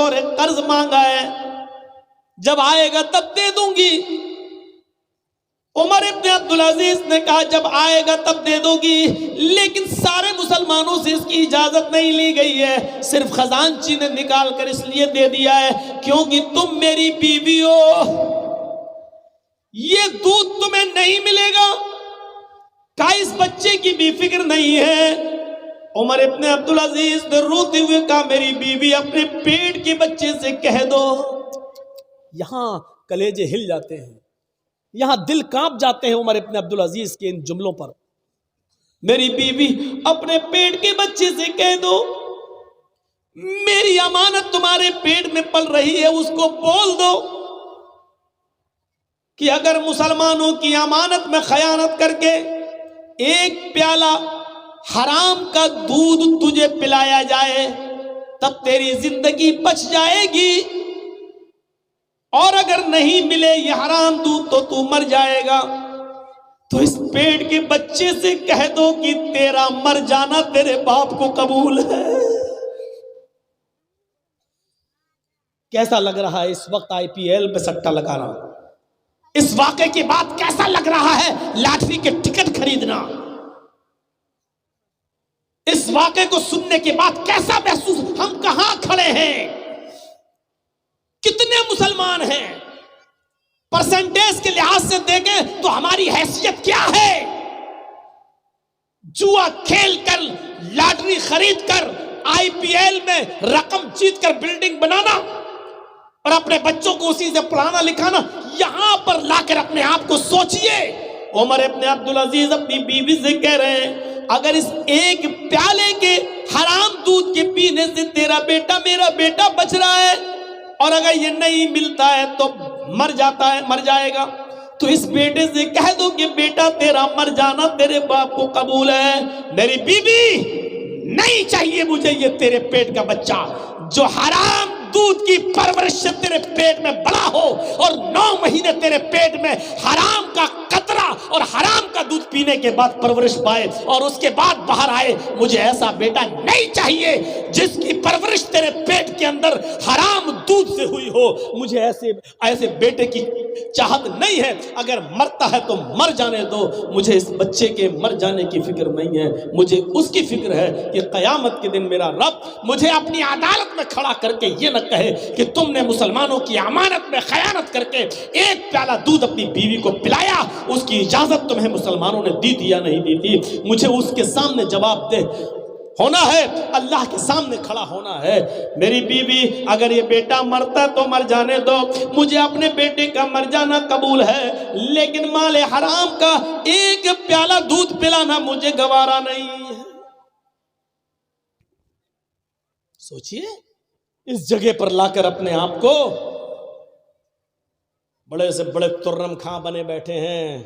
بطور قرض مانگا ہے، جب آئے گا تب دے دوں گی۔ عمر ابن عبدالعزیز نے کہا جب آئے گا تب دے دو گی، لیکن سارے مسلمانوں سے اس کی اجازت نہیں لی گئی ہے، صرف خزانچی نے نکال کر اس لیے دے دیا ہے کیونکہ تم میری بیوی ہو، یہ دودھ تمہیں نہیں ملے گا۔ کہا اس بچے کی بھی فکر نہیں ہے۔ عمر ابن عبدالعزیز نے روتے ہوئے کہا میری بیوی اپنے پیٹ کے بچے سے کہہ دو۔ یہاں کلیجے ہل جاتے ہیں، یہاں دل کانپ جاتے ہیں عمر ابن عبدالعزیز کے ان جملوں پر۔ میری بیوی اپنے پیٹ کے بچے سے کہہ دو، میری امانت تمہارے پیٹ میں پل رہی ہے، اس کو بول دو کہ اگر مسلمانوں کی امانت میں خیانت کر کے ایک پیالہ حرام کا دودھ تجھے پلایا جائے تب تیری زندگی بچ جائے گی، اور اگر نہیں ملے یہ حرام دودھ تو مر جائے گا۔ تو اس پیٹ کے بچے سے کہہ دو کہ تیرا مر جانا تیرے باپ کو قبول ہے۔ کیسا لگ رہا ہے اس وقت IPL پہ سٹا لگانا؟ اس واقعے کے بعد کیسا لگ رہا ہے لاٹری کے ٹکٹ خریدنا؟ اس واقعے کو سننے کے بعد کیسا محسوس؟ ہم کہاں کھڑے ہیں؟ کتنے مسلمان ہیں؟ پرسنٹیج کے لحاظ سے دیکھیں تو ہماری حیثیت کیا ہے؟ جوا کھیل کر، لاٹری خرید کر، IPL میں رقم جیت کر بلڈنگ بنانا اور اپنے بچوں کو اسی سے پڑھانا لکھانا، یہاں پر لا کر اپنے آپ کو سوچئے۔ عمر ابن عبدالعزیز اپنی بیوی سے کہہ رہے ہیں اگر اس ایک پیالے کے حرام دودھ کے پینے سے تیرا بیٹا میرا بیٹا بچ رہا ہے اور اگر یہ نہیں ملتا ہے تو مر جائے گا، تو اس بیٹے سے کہہ دو کہ بیٹا تیرا مر جانا تیرے باپ کو قبول ہے۔ میری بیوی نہیں چاہیے مجھے یہ تیرے پیٹ کا بچہ جو حرام دودھ کی پرورش سے تیرے پیٹ میں بڑا ہو اور 9 مہینے تیرے پیٹ میں حرام کا قطرہ اور حرام کا دودھ پینے کے بعد پرورش پائے اور اس کے بعد باہر آئے۔ مجھے ایسا بیٹا نہیں چاہیے جس کی پرورش تیرے پیٹ کے اندر حرام دودھ سے ہوئی ہو۔ مجھے ایسے بیٹے کی چاہت نہیں ہے، اگر مرتا ہے تو مر جانے دو، مجھے اس بچے کے مر جانے کی فکر نہیں ہے، مجھے اس کی فکر ہے کہ قیامت کے دن میرا رب مجھے اپنی عدالت میں کھڑا کر کے یہ نہ کہے کہ تم نے مسلمانوں کی امانت میں خیانت کر کے ایک پیالہ دودھ اپنی بیوی کو پلایا، اس کی اجازت تمہیں مسلمانوں نے دی تھی یا نہیں دی تھی؟ مجھے اس کے سامنے جواب دے ہونا ہے، اللہ کے سامنے کھڑا ہونا ہے۔ میری بیوی اگر یہ بیٹا مرتا تو مر جانے دو، مجھے اپنے بیٹے کا مر جانا قبول ہے، لیکن مال حرام کا ایک پیالہ دودھ پلانا مجھے گوارا نہیں ہے۔ سوچئے اس جگہ پر لا کر اپنے آپ کو، بڑے سے بڑے ترم خاں بنے بیٹھے ہیں،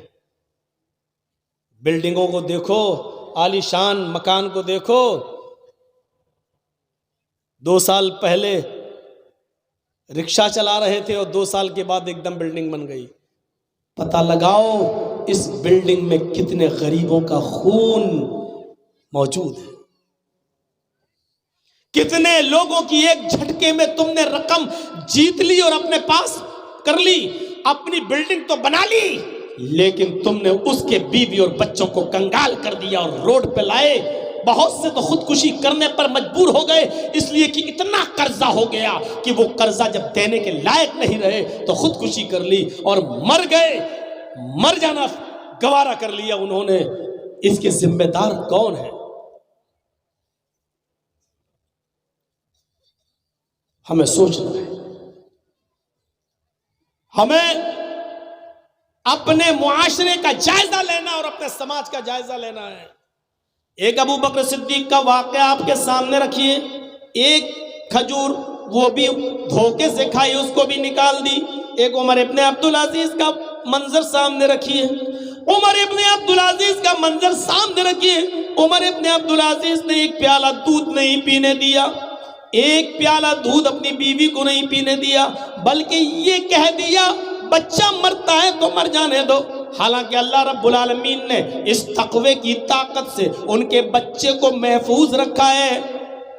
بلڈنگوں کو دیکھو، عالی شان مکان کو دیکھو۔ 2 سال پہلے رکشہ چلا رہے تھے اور 2 سال کے بعد ایک دم بلڈنگ بن گئی۔ پتہ لگاؤ اس بلڈنگ میں کتنے غریبوں کا خون موجود ہے، کتنے لوگوں کی ایک جھٹکے میں تم نے رقم جیت لی اور اپنے پاس کر لی، اپنی بلڈنگ تو بنا لی، لیکن تم نے اس کے بیوی اور بچوں کو کنگال کر دیا اور روڈ پہ لائے۔ بہت سے تو خودکشی کرنے پر مجبور ہو گئے اس لیے کہ اتنا قرضہ ہو گیا کہ وہ قرضہ جب دینے کے لائق نہیں رہے تو خودکشی کر لی اور مر گئے، مر جانا گوارا کر لیا انہوں نے۔ اس کے ذمہ دار کون ہے؟ ہمیں سوچنا ہے، ہمیں اپنے معاشرے کا جائزہ لینا اور اپنے سماج کا جائزہ لینا ہے۔ ایک ابو بکر صدیق کا واقعہ آپ کے سامنے رکھیے، ایک کھجور وہ بھی دھوکے سے کھائی، اس کو بھی نکال دی۔ ایک عمر ابن عبدالعزیز کا منظر سامنے رکھیے، عمر ابن عبدالعزیز کا منظر سامنے رکھیے۔ عمر ابن عبدالعزیز نے ایک پیالہ دودھ نہیں پینے دیا، ایک پیالہ دودھ اپنی بیوی کو نہیں پینے دیا، بلکہ یہ کہہ دیا بچہ مرتا ہے تو مر جانے دو۔ حالانکہ اللہ رب العالمین نے اس تقوی کی طاقت سے ان کے بچے کو محفوظ رکھا ہے،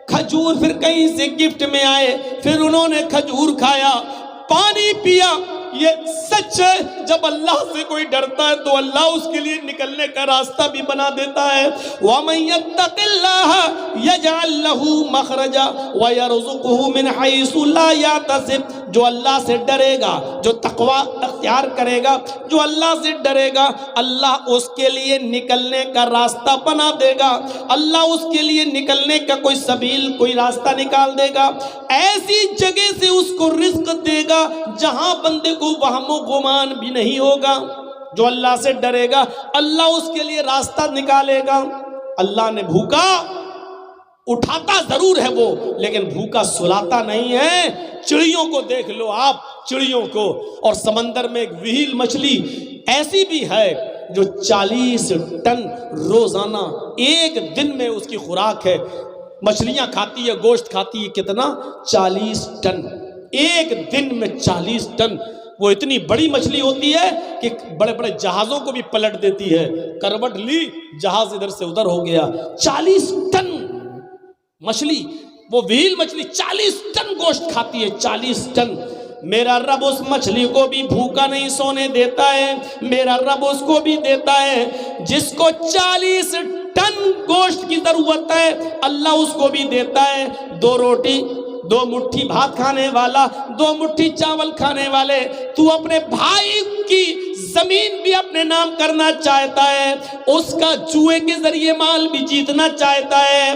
کھجور پھر کہیں سے گفٹ میں آئے، پھر انہوں نے کھجور کھایا، پانی پیا۔ یہ سچ ہے، جب اللہ سے کوئی ڈرتا ہے تو اللہ اس کے لیے نکلنے کا راستہ بھی بنا دیتا ہے۔ وَمَن يَتَّقِ اللَّهَ يَجْعَل لَّهُ مَخْرَجًا وَيَرْزُقْهُ مِنْ حَيْثُ لَا يَحْتَسِبُ۔ جو اللہ سے ڈرے گا، جو تقوی اختیار کرے گا، جو اللہ سے ڈرے گا، اللہ اس کے لیے نکلنے کا راستہ بنا دے گا، اللہ اس کے لیے نکلنے کا کوئی سبیل، کوئی راستہ نکال دے گا، ایسی جگہ سے اس کو رزق دے گا جہاں بندے کو وہم و گمان بھی نہیں ہوگا۔ جو اللہ سے ڈرے گا اللہ اس کے لیے راستہ نکالے گا۔ اللہ نے بھوکا اٹھاتا ضرور ہے وہ، لیکن بھوکا سلاتا نہیں ہے۔ چڑیوں کو دیکھ لو آپ، چڑیوں کو، اور سمندر میں ایک وہیل مچھلی ایسی بھی ہے جو 40 ٹن روزانہ ایک دن میں اس کی خوراک ہے۔ مچھلیاں کھاتی ہے، گوشت کھاتی ہے، کتنا؟ 40 ٹن ایک دن میں، 40 ٹن۔ وہ اتنی بڑی مچھلی ہوتی ہے کہ بڑے بڑے جہازوں کو بھی پلٹ دیتی ہے، کروٹ لی جہاز ادھر سے ادھر ہو گیا۔ 40 ٹن مچھلی، وہ وہیل مچھلی 40 ٹن گوشت کھاتی ہے، 40 ٹن۔ میرا رب اس مچھلی کو بھی بھوکا نہیں سونے دیتا ہے، میرا رب اس کو بھی دیتا ہے۔ جس کو 40 ٹن گوشت کی ضرورت ہے اللہ اس کو بھی دیتا ہے۔ 2 روٹی، 2 مٹھی بھات کھانے والا، 2 مٹھی چاول کھانے والے۔ تو اپنے بھائی کی زمین بھی اپنے نام کرنا چاہتا ہے، اس کا جوئے کے ذریعے مال بھی جیتنا چاہتا ہے،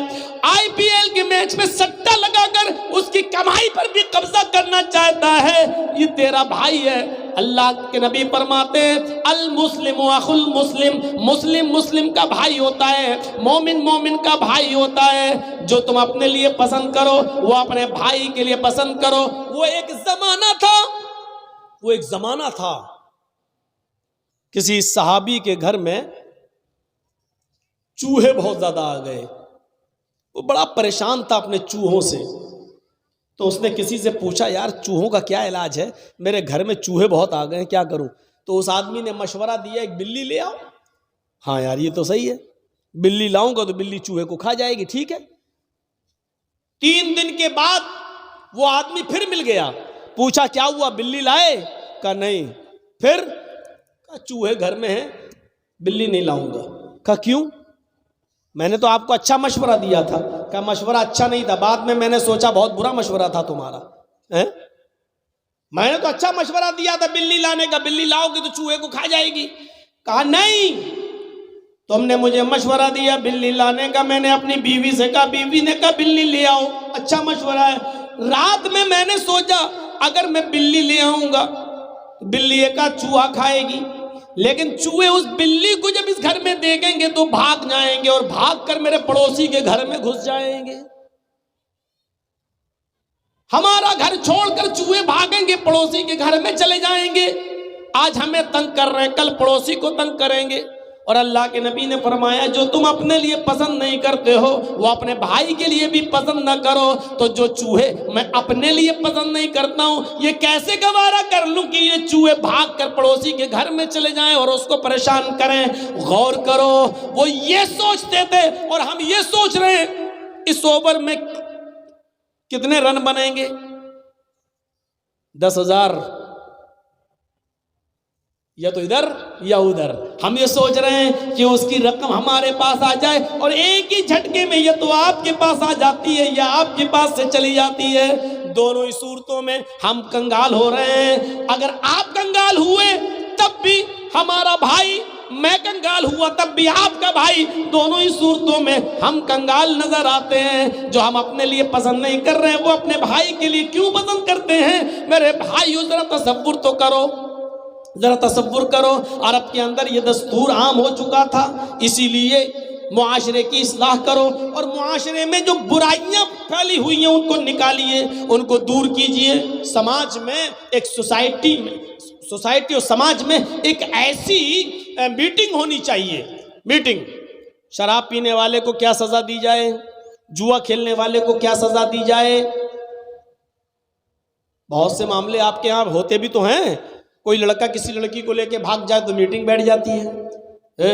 آئی پی ایل کے میچ میں سٹا لگا کر اس کی کمائی پر بھی قبضہ کرنا چاہتا ہے، یہ تیرا بھائی ہے۔ اللہ کے نبی فرماتے ہیں المسلم اخو المسلم، مسلم مسلم کا بھائی ہوتا ہے، مومن مومن کا بھائی ہوتا ہے۔ جو تم اپنے لیے پسند کرو وہ اپنے بھائی کے لیے پسند کرو۔ وہ ایک زمانہ تھا کسی صحابی کے گھر میں چوہے بہت زیادہ آ گئے، وہ بڑا پریشان تھا اپنے چوہوں سے۔ تو اس نے کسی سے پوچھا یار چوہوں کا کیا علاج ہے، میرے گھر میں چوہے بہت آ گئے ہیں، کیا کروں؟ تو اس آدمی نے مشورہ دیا ایک بلی لے آؤ۔ ہاں یار یہ تو صحیح ہے، بلی لاؤں گا تو بلی چوہے کو کھا جائے گی، ٹھیک ہے۔ 3 دن کے بعد وہ آدمی پھر مل گیا، پوچھا کیا ہوا، بلی لائے؟ کہا نہیں۔ پھر کہا چوہے گھر میں ہیں، بلی نہیں لاؤں گا۔ کہا کیوں؟ میں نے تو آپ کو اچھا مشورہ دیا تھا۔ کہا مشورہ اچھا نہیں تھا، بعد میں نے سوچا بہت برا مشورہ تھا تمہارا۔ میں نے تو اچھا مشورہ دیا تھا بلی لانے کا، بلی لاؤ گی تو چوہے کو کھا جائے گی۔ کہا نہیں، تم نے مجھے مشورہ دیا بلی لانے کا، میں نے اپنی بیوی سے کہا، بیوی نے کہا بلی لے آؤ، اچھا مشورہ ہے۔ رات میں نے سوچا اگر میں بلی لے آؤں گا بلی ایک چوہا کھائے گی، لیکن چوہے اس بلی کو جب اس گھر میں دیکھیں گے تو بھاگ جائیں گے اور بھاگ کر میرے پڑوسی کے گھر میں گھس جائیں گے۔ ہمارا گھر چھوڑ کر چوہے بھاگیں گے، پڑوسی کے گھر میں چلے جائیں گے، آج ہمیں تنگ کر رہے ہیں کل پڑوسی کو تنگ کریں گے۔ اور اللہ کے نبی نے فرمایا جو تم اپنے لیے پسند نہیں کرتے ہو وہ اپنے بھائی کے لیے بھی پسند نہ کرو۔ تو جو چوہے میں اپنے لیے پسند نہیں کرتا ہوں یہ کیسے گوارا کر لوں کہ یہ چوہے بھاگ کر پڑوسی کے گھر میں چلے جائیں اور اس کو پریشان کریں؟ غور کرو، وہ یہ سوچتے تھے اور ہم یہ سوچ رہے ہیں اس اوور میں کتنے رن بنیں گے، 10,000 یا تو ادھر یا ادھر۔ ہم یہ سوچ رہے ہیں کہ اس کی رقم ہمارے پاس آ جائے اور ایک ہی جھٹکے میں یا تو آپ کے پاس آ جاتی ہے یا آپ کے پاس سے چلی جاتی ہے۔ دونوں ہی صورتوں میں ہم کنگال ہو رہے ہیں۔ اگر آپ کنگال ہوئے تب بھی ہمارا بھائی، میں کنگال ہوا تب بھی آپ کا بھائی، دونوں ہی صورتوں میں ہم کنگال نظر آتے ہیں۔ جو ہم اپنے لیے پسند نہیں کر رہے ہیں وہ اپنے بھائی کے لیے کیوں پسند کرتے ہیں؟ میرے بھائیو ذرا تصور تو کرو، ذرا تصور کرو۔ عرب کے اندر یہ دستور عام ہو چکا تھا، اسی لیے معاشرے کی اصلاح کرو اور معاشرے میں جو برائیاں پھیلی ہوئی ہیں ان کو نکالیے، ان کو دور کیجئے۔ سماج میں ایک سوسائٹی اور سماج میں ایک ایسی میٹنگ ہونی چاہیے، میٹنگ، شراب پینے والے کو کیا سزا دی جائے، جوا کھیلنے والے کو کیا سزا دی جائے۔ بہت سے معاملے آپ کے ہاں ہوتے بھی تو ہیں، کوئی لڑکا کسی لڑکی کو لے کے بھاگ جائے تو میٹنگ بیٹھ جاتی ہے،